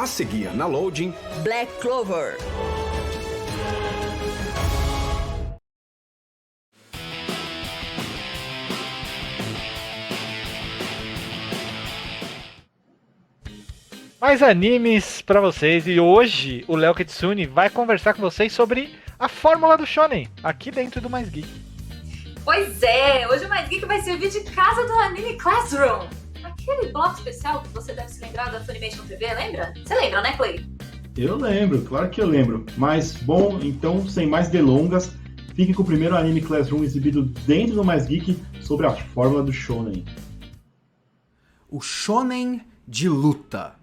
A seguir na Loading, Black Clover. Mais animes pra vocês, e hoje o Léo Kitsune vai conversar com vocês sobre a fórmula do shonen, aqui dentro do Mais Geek. Pois é, hoje o Mais Geek vai servir de casa do Anime Classroom. Aquele bloco especial que você deve se lembrar da Funimation TV, lembra? Você lembra, né, Clay? Eu lembro, claro que eu lembro. Mas, bom, então, sem mais delongas, fique com o primeiro Anime Classroom exibido dentro do Mais Geek sobre a fórmula do shonen. O shonen de luta.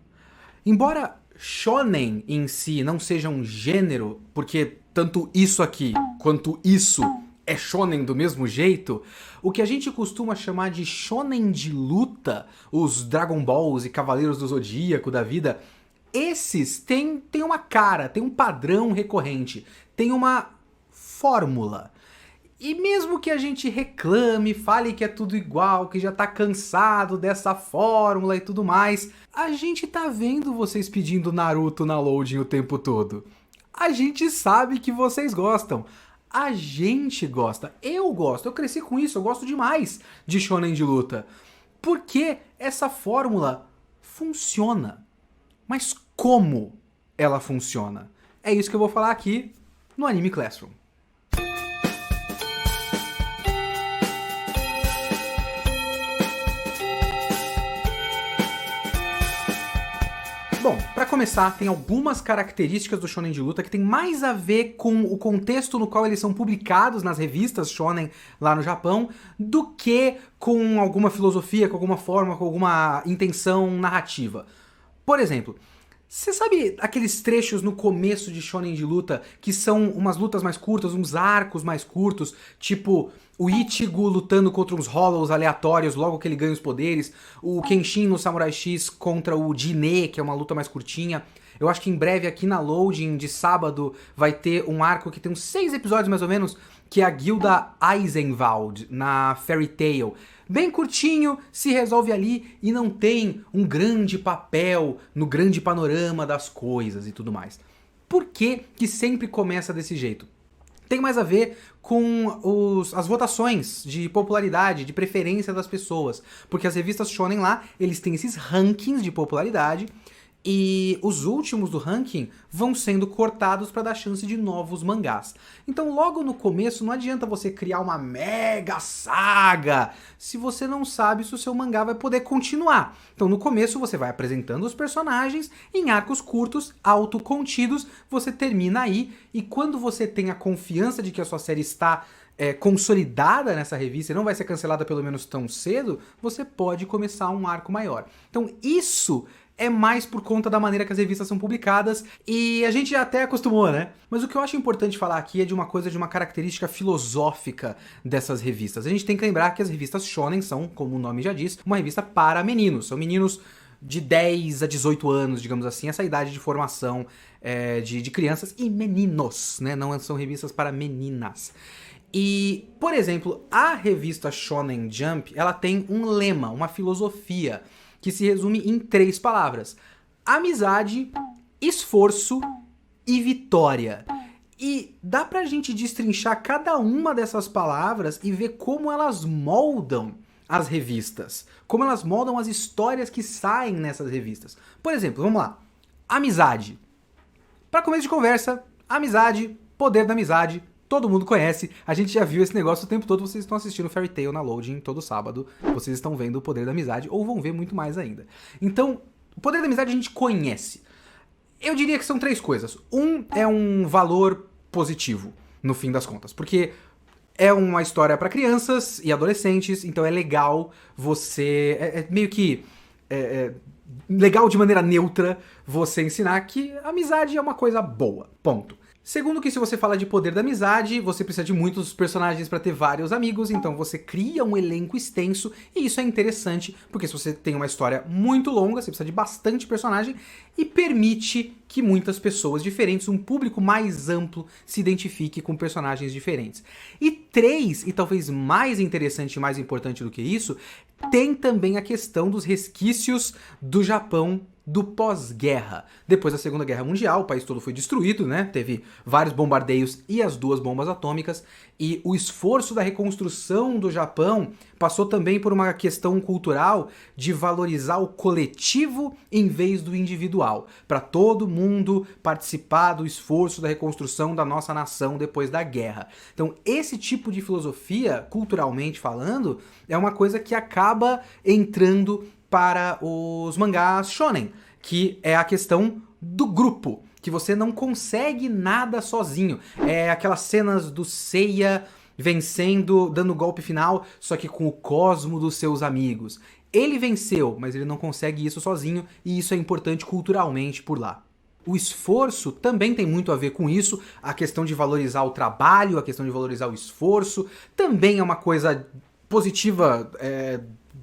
Embora shonen em si não seja um gênero, porque tanto isso aqui quanto isso é shonen do mesmo jeito, o que a gente costuma chamar de shonen de luta, os Dragon Balls e Cavaleiros do Zodíaco da vida, esses têm uma cara, tem um padrão recorrente, tem uma fórmula. E mesmo que a gente reclame, fale que é tudo igual, que já tá cansado dessa fórmula e tudo mais, a gente tá vendo vocês pedindo Naruto na Loading o tempo todo. A gente sabe que vocês gostam. A gente gosta. Eu gosto. Eu cresci com isso. Eu gosto demais de shonen de luta. Porque essa fórmula funciona. Mas como ela funciona? É isso que eu vou falar aqui no Anime Classroom. Bom, pra começar, tem algumas características do shonen de luta que tem mais a ver com o contexto no qual eles são publicados nas revistas shonen lá no Japão, do que com alguma filosofia, com alguma forma, com alguma intenção narrativa. Por exemplo, você sabe aqueles trechos no começo de shonen de luta que são umas lutas mais curtas, uns arcos mais curtos, tipo o Ichigo lutando contra uns Hollows aleatórios logo que ele ganha os poderes, o Kenshin no Samurai X contra o Jinne, que é uma luta mais curtinha. Eu acho que em breve aqui na Loading de sábado vai ter um arco que tem uns 6 episódios mais ou menos, que é a Guilda Eisenwald na Fairy Tail. Bem curtinho, se resolve ali e não tem um grande papel no grande panorama das coisas e tudo mais. Por que que sempre começa desse jeito? Tem mais a ver com as votações de popularidade, de preferência das pessoas. Porque as revistas shonen lá, eles têm esses rankings de popularidade e os últimos do ranking vão sendo cortados para dar chance de novos mangás. Então logo no começo não adianta você criar uma mega saga se você não sabe se o seu mangá vai poder continuar. Então no começo você vai apresentando os personagens em arcos curtos, autocontidos, você termina aí e quando você tem a confiança de que a sua série está consolidada nessa revista e não vai ser cancelada pelo menos tão cedo, você pode começar um arco maior. Então isso é mais por conta da maneira que as revistas são publicadas e a gente já até acostumou, né? Mas o que eu acho importante falar aqui é de uma característica filosófica dessas revistas. A gente tem que lembrar que as revistas shonen são, como o nome já diz, uma revista para meninos. São meninos de 10 a 18 anos, digamos assim, essa idade de formação de crianças e meninos, né? Não são revistas para meninas. E, por exemplo, a revista Shonen Jump, ela tem um lema, uma filosofia, que se resume em 3 palavras: amizade, esforço e vitória. E dá pra gente destrinchar cada uma dessas palavras e ver como elas moldam as revistas, como elas moldam as histórias que saem nessas revistas. Por exemplo, vamos lá, amizade. Pra começo de conversa, amizade, poder da amizade, todo mundo conhece, a gente já viu esse negócio o tempo todo, vocês estão assistindo Fairy Tail na Loading todo sábado, vocês estão vendo o poder da amizade, ou vão ver muito mais ainda. Então, o poder da amizade a gente conhece. Eu diria que são 3 coisas. Um é um valor positivo, no fim das contas, porque é uma história para crianças e adolescentes, então é legal você... É meio que... legal de maneira neutra você ensinar que a amizade é uma coisa boa, ponto. Segundo que se você fala de poder da amizade, você precisa de muitos personagens para ter vários amigos, então você cria um elenco extenso, e isso é interessante, porque se você tem uma história muito longa, você precisa de bastante personagem, e permite que muitas pessoas diferentes, um público mais amplo, se identifique com personagens diferentes. E 3, e talvez mais interessante e mais importante do que isso, tem também a questão dos resquícios do Japão do pós-guerra. Depois da Segunda Guerra Mundial, o país todo foi destruído, né? Teve vários bombardeios e as 2 bombas atômicas, e o esforço da reconstrução do Japão passou também por uma questão cultural de valorizar o coletivo em vez do individual, para todo mundo participar do esforço da reconstrução da nossa nação depois da guerra. Então, esse tipo de filosofia, culturalmente falando, é uma coisa que acaba entrando para os mangás shonen, que é a questão do grupo, que você não consegue nada sozinho. É aquelas cenas do Seiya vencendo, dando o golpe final, só que com o cosmo dos seus amigos. Ele venceu, mas ele não consegue isso sozinho, e isso é importante culturalmente por lá. O esforço também tem muito a ver com isso, a questão de valorizar o trabalho, a questão de valorizar o esforço, também é uma coisa positiva,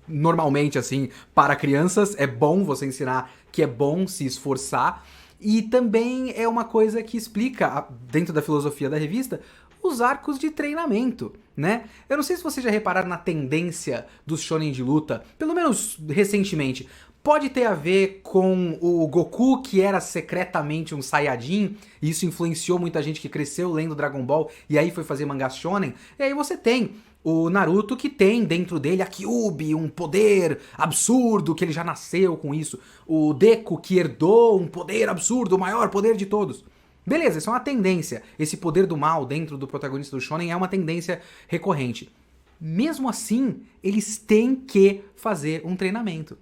normalmente, assim, para crianças. É bom você ensinar que é bom se esforçar. E também é uma coisa que explica, dentro da filosofia da revista, os arcos de treinamento, né? Eu não sei se vocês já repararam na tendência dos shonen de luta, pelo menos recentemente. Pode ter a ver com o Goku, que era secretamente um Saiyajin, e isso influenciou muita gente que cresceu lendo Dragon Ball e aí foi fazer mangá shonen. E aí você tem o Naruto, que tem dentro dele a Kyuubi, um poder absurdo, que ele já nasceu com isso. O Deku, que herdou um poder absurdo, o maior poder de todos. Beleza, isso é uma tendência. Esse poder do mal dentro do protagonista do shonen é uma tendência recorrente. Mesmo assim, eles têm que fazer um treinamento.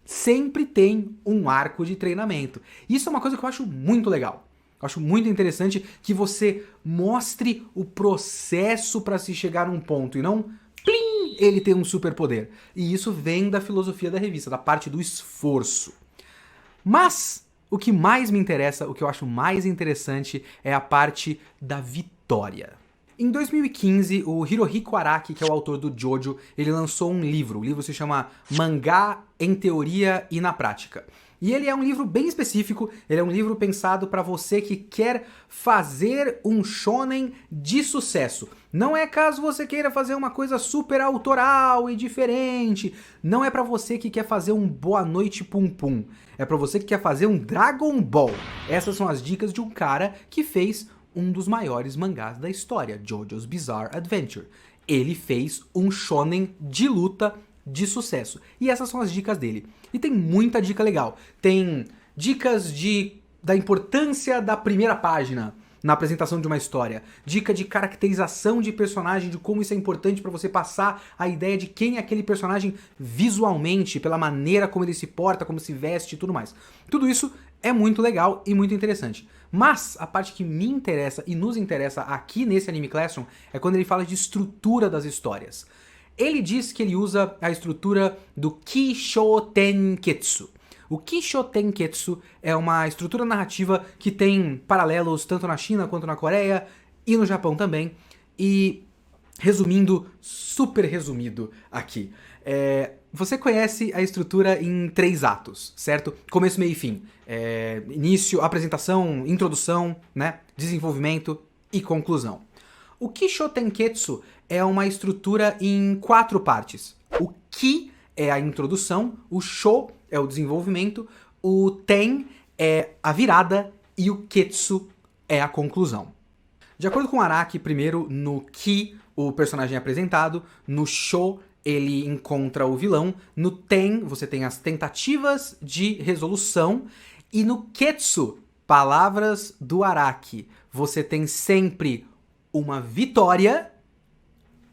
Sempre tem um arco de treinamento. Isso é uma coisa que eu acho muito legal. Eu acho muito interessante que você mostre o processo para se chegar num ponto e não, plim, ele tem um superpoder. E isso vem da filosofia da revista, da parte do esforço. Mas o que mais me interessa, o que eu acho mais interessante é a parte da vitória. Em 2015, o Hirohiko Araki, que é o autor do Jojo, ele lançou um livro. O livro se chama Mangá em Teoria e na Prática. E ele é um livro bem específico, ele é um livro pensado para você que quer fazer um shonen de sucesso. Não é caso você queira fazer uma coisa super autoral e diferente. Não é para você que quer fazer um Boa Noite Pum Pum. É para você que quer fazer um Dragon Ball. Essas são as dicas de um cara que fez um dos maiores mangás da história, JoJo's Bizarre Adventure. Ele fez um shonen de luta de sucesso. E essas são as dicas dele. E tem muita dica legal. Tem dicas da importância da primeira página na apresentação de uma história. Dica de caracterização de personagem, de como isso é importante para você passar a ideia de quem é aquele personagem visualmente, pela maneira como ele se porta, como se veste e tudo mais. Tudo isso é muito legal e muito interessante. Mas a parte que me interessa e nos interessa aqui nesse Anime Classroom é quando ele fala de estrutura das histórias. Ele diz que ele usa a estrutura do Kisho Tenketsu. O Kisho Tenketsu é uma estrutura narrativa que tem paralelos tanto na China quanto na Coreia e no Japão também. E resumindo, super resumido aqui, você conhece a estrutura em 3 atos, certo? Começo, meio e fim. Início, apresentação, introdução, né? Desenvolvimento e conclusão. O Kisho Tenketsu é uma estrutura em 4 partes. O Ki é a introdução, o Sho é o desenvolvimento, o Ten é a virada e o Ketsu é a conclusão. De acordo com Araki, primeiro no Ki o personagem é apresentado, no Sho ele encontra o vilão, no Ten você tem as tentativas de resolução e no Ketsu, palavras do Araki, você tem sempre uma vitória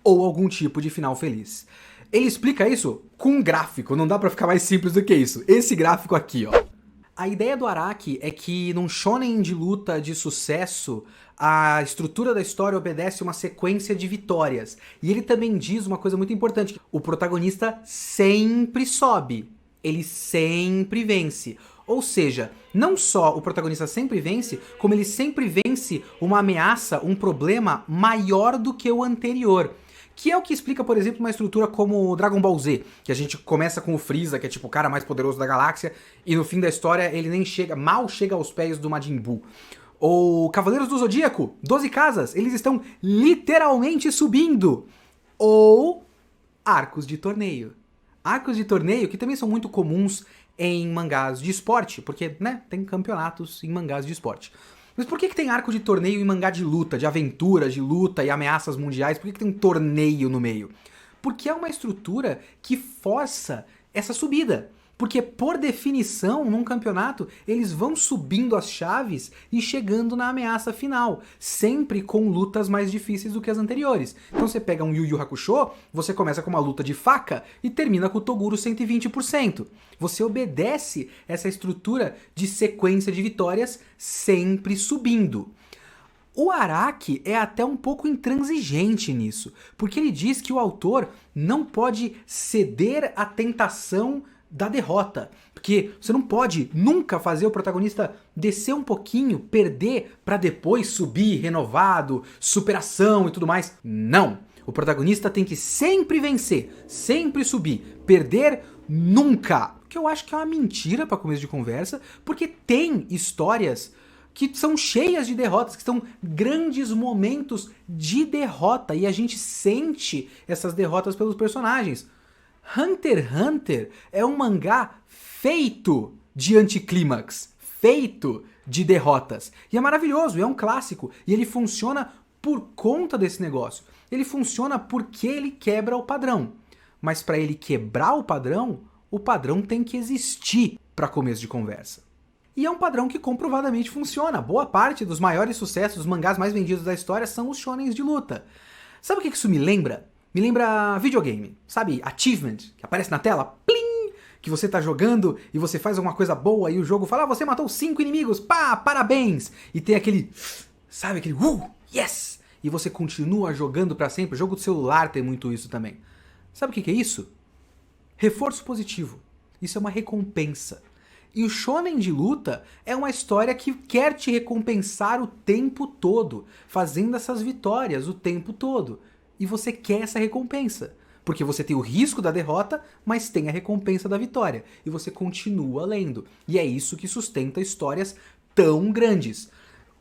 ou algum tipo de final feliz. Ele explica isso com um gráfico, não dá pra ficar mais simples do que isso. Esse gráfico aqui, ó. A ideia do Araki é que num shonen de luta de sucesso, a estrutura da história obedece uma sequência de vitórias. E ele também diz uma coisa muito importante: o protagonista sempre sobe, ele sempre vence. Ou seja, não só o protagonista sempre vence, como ele sempre vence uma ameaça, um problema maior do que o anterior. Que é o que explica, por exemplo, uma estrutura como Dragon Ball Z, que a gente começa com o Freeza, que é tipo o cara mais poderoso da galáxia, e no fim da história ele nem chega, mal chega aos pés do Majin Buu. Ou Cavaleiros do Zodíaco, 12 casas, eles estão literalmente subindo. Ou arcos de torneio. Arcos de torneio que também são muito comuns em mangás de esporte, porque, né, tem campeonatos em mangás de esporte. Mas por que tem arco de torneio em mangá de luta, de aventuras, de luta e ameaças mundiais? Por que tem um torneio no meio? Porque é uma estrutura que força essa subida. Porque, por definição, num campeonato, eles vão subindo as chaves e chegando na ameaça final, sempre com lutas mais difíceis do que as anteriores. Então você pega um Yu Yu Hakusho, você começa com uma luta de faca e termina com o Toguro 120%. Você obedece essa estrutura de sequência de vitórias sempre subindo. O Araki é até um pouco intransigente nisso, porque ele diz que o autor não pode ceder à tentação da derrota, porque você não pode nunca fazer o protagonista descer um pouquinho, perder, pra depois subir renovado, superação e tudo mais. Não! O protagonista tem que sempre vencer, sempre subir, perder nunca. Que eu acho que é uma mentira pra começo de conversa, porque tem histórias que são cheias de derrotas, que são grandes momentos de derrota, e a gente sente essas derrotas pelos personagens. Hunter x Hunter é um mangá feito de anticlímax, feito de derrotas. E é maravilhoso, é um clássico. E ele funciona por conta desse negócio. Ele funciona porque ele quebra o padrão. Mas para ele quebrar o padrão tem que existir para começo de conversa. E é um padrão que comprovadamente funciona. Boa parte dos maiores sucessos, dos mangás mais vendidos da história são os shonens de luta. Sabe o que isso me lembra? Me lembra videogame, sabe? Achievement, que aparece na tela, plim! Que você tá jogando e você faz alguma coisa boa e o jogo fala, você matou 5 inimigos, pá, parabéns! E tem aquele, sabe? Aquele, yes! E você continua jogando pra sempre. O jogo do celular tem muito isso também. Sabe o que é isso? Reforço positivo. Isso é uma recompensa. E o shonen de luta é uma história que quer te recompensar o tempo todo, fazendo essas vitórias o tempo todo. E você quer essa recompensa, porque você tem o risco da derrota, mas tem a recompensa da vitória. E você continua lendo. E é isso que sustenta histórias tão grandes.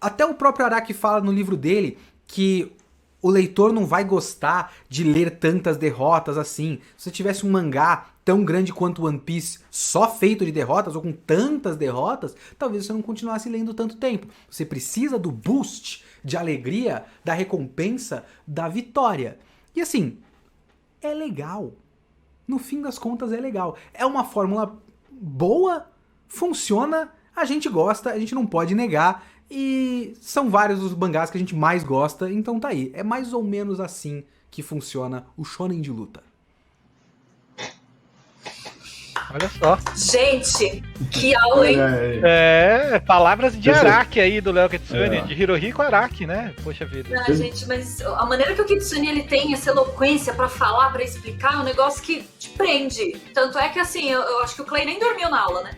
Até o próprio Araki fala no livro dele que o leitor não vai gostar de ler tantas derrotas assim. Se você tivesse um mangá tão grande quanto One Piece, só feito de derrotas, ou com tantas derrotas, talvez você não continuasse lendo tanto tempo. Você precisa do boost de alegria, da recompensa, da vitória. E assim, é legal. No fim das contas é legal. É uma fórmula boa, funciona, a gente gosta, a gente não pode negar. E são vários os mangás que a gente mais gosta, então tá aí. É mais ou menos assim que funciona o shonen de luta. Olha só. Gente, que aula, hein? Palavras de Araki aí do Léo Kitsune, de Hirohiko Araki, né? Poxa vida. Não, gente, mas a maneira que o Kitsune ele tem essa eloquência pra falar, pra explicar, é um negócio que te prende. Tanto é que, assim, eu acho que o Clay nem dormiu na aula, né?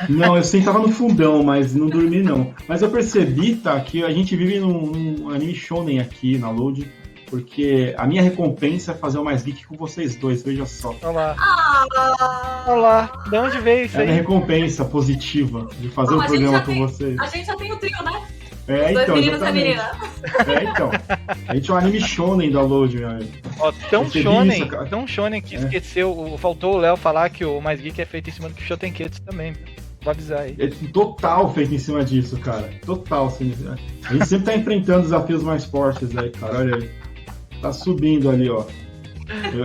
Não, eu sentava no fundão, mas não dormi não. Mas eu percebi, tá, que a gente vive num anime shonen aqui na Load, porque a minha recompensa é fazer o Mais Geek com vocês dois, veja só. Olha lá, de onde veio isso aí? É a minha aí? recompensa positiva de fazer um programa com vocês. A gente já tem o trio, né? Os dois meninos e a menina. Então. A gente é um anime shonen da Load, meu amigo. Ó, tão Percebi shonen que esqueceu, faltou o Léo falar que o Mais Geek é feito em cima do Kishotenketsu também. Vou avisar aí. É total feito em cima disso, cara. Total. Assim, a gente sempre tá enfrentando desafios mais fortes aí, cara. Olha aí. Tá subindo ali, ó.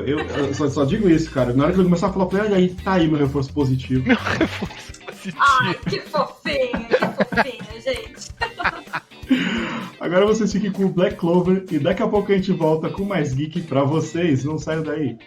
Eu só digo isso, cara. Na hora que eu começar a falar pra ele, aí tá aí meu reforço positivo. Meu reforço positivo. Ai, que fofinho, gente. Agora vocês fiquem com o Black Clover e daqui a pouco a gente volta com mais Geek pra vocês. Não saiam daí.